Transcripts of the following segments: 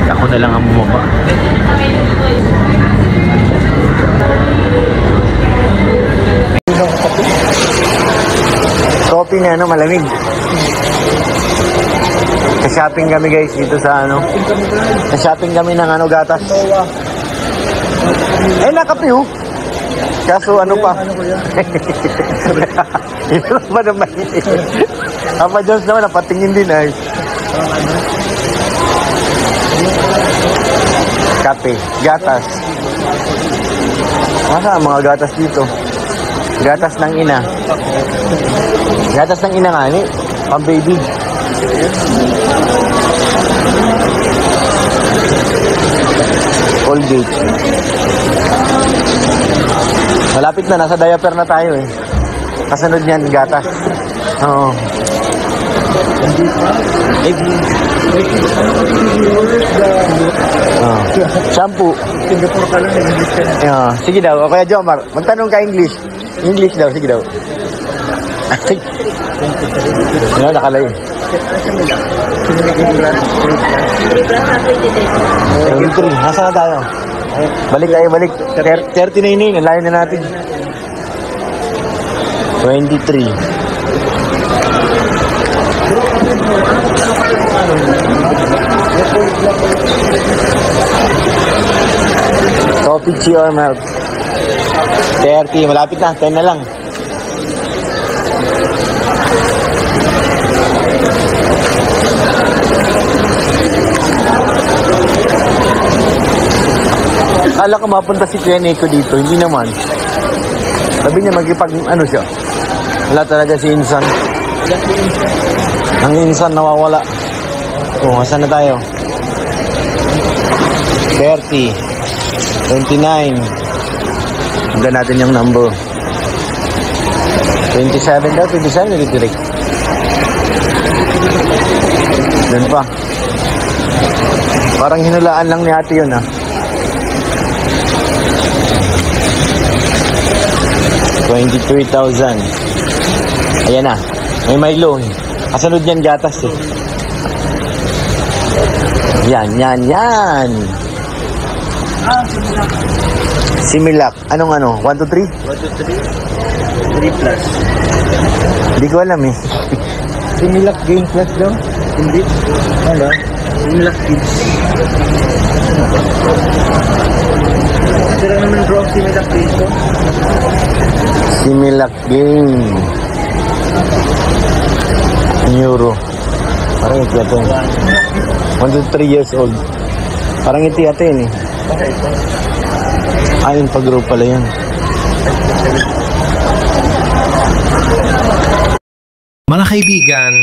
Ako na lang ang bumaba. Coffee na ano, malamig. Shopping kami guys dito sa ano. Shopping kami ng ano, gatas. Eh, nakape oh. Kaso ano pa? Ito pa naman. Papa Jones naman, napatingin din ay. Kape, gatas. Masa ang mga gatas dito? Gatas ng ina. Gatas ng ina nga ni, pang baby. Colgate. Malapit na, nasa diaper na tayo eh. Kasunod niyan, gatas. Oo. Shampoo. Singapore ka lang, English ka na. Sige daw, Kuya Jomar, magtanong ka English. English daw, sige daw. Ano, nakalay. Nasa na tayo? Balik tayo, balik. 30 na yun, ang layo na natin. 23. Coffee, tea, or milk? 30, malapit na, 10 na lang. Akala ko mapunta si Kuya Nico dito, hindi naman. Sabi niya magipag, ano siya. Wala talaga si Insan. Ang Insan nawawala. Saan na tayo? 30. 29. Hanggang natin yung number. 27 daw, 27 nilitirek. Doon pa. Parang hinulaan lang ni ate yun 23,000. Ayan na. May Milo. Kasunod niyan gatas eh. Yan. Similac. Anong ano? 1, 2, 3? 1, 2, 3. 3 plus. Hindi ko alam eh. Similac Gain Plus daw? Hindi. Ano? Similac Kids. Sira naman bro, Similac Gain ko. Similac Gain. Neuro. Parang ito ito. 1 to 3 years old. Parang ito yata yun eh. Ayun pag-group pala yan. Mga kaibigan,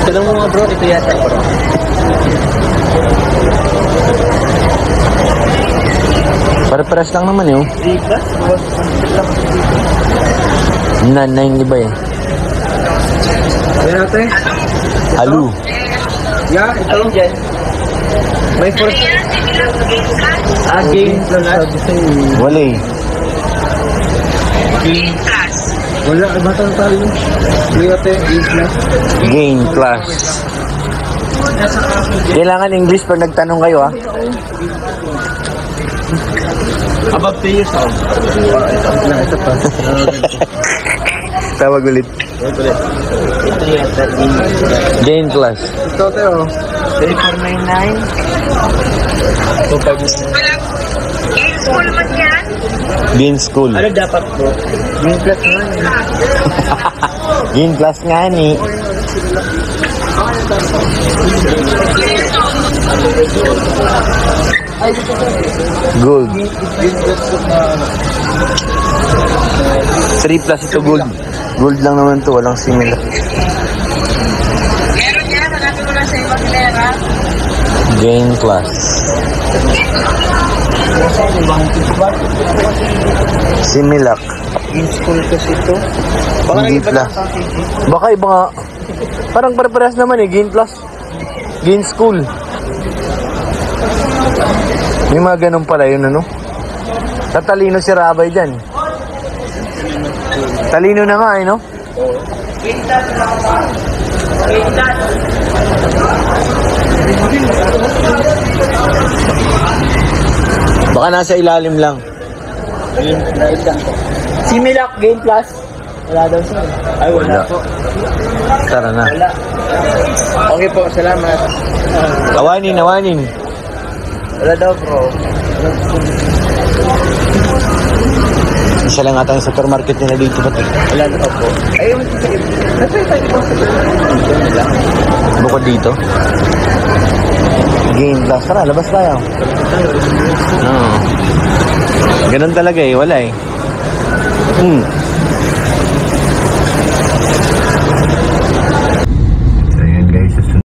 Tanong mo mga bro, ito yata bro. Para-paras lang naman yun. 3 plus? Na yung iba eh. Ayan natin. Halu. Yeah, ito. Ayun dyan. May first. Gain plus. Wala eh. Gain plus. Wala, matang tayo. Gain plus. Gain plus. Kailangan English pag nagtanong kayo Above 3 years old. Ito pa. Tawag ulit. Ito yata. Gain plus. Ito tayo. 3499. Ito pa. Gain school mo yan? Gain school. Ano dapat po? Gain plus nga. Gain plus nga ni. Gold. 3 plus ito gold. Gold lang naman to, walang similar. Meron yan, hanapin mo lang sa ibang lera. Gain plus. Similac. Gain school kasi ito. Hindi plus. Baka iba nga. Parang pare-parehas naman eh. Gain plus. Gain school. May mga ganun pala yun ano. Tatalino si Rabay dyan. Talino na nga eh no. Baka nasa ilalim lang. Similac Game Plus. Wala daw siya. Ay, wala Wala. po. Tara na. Wala. Okay po, salamat. Awanin. Wala daw, bro. Isa lang ata yung supermarket nila dito pati. Wala daw po. Ayun, nasa'yo tayo po. Bukod dito. Game Plus. Tara, labas tayo. Oo. Ganun talaga eh. Wala eh.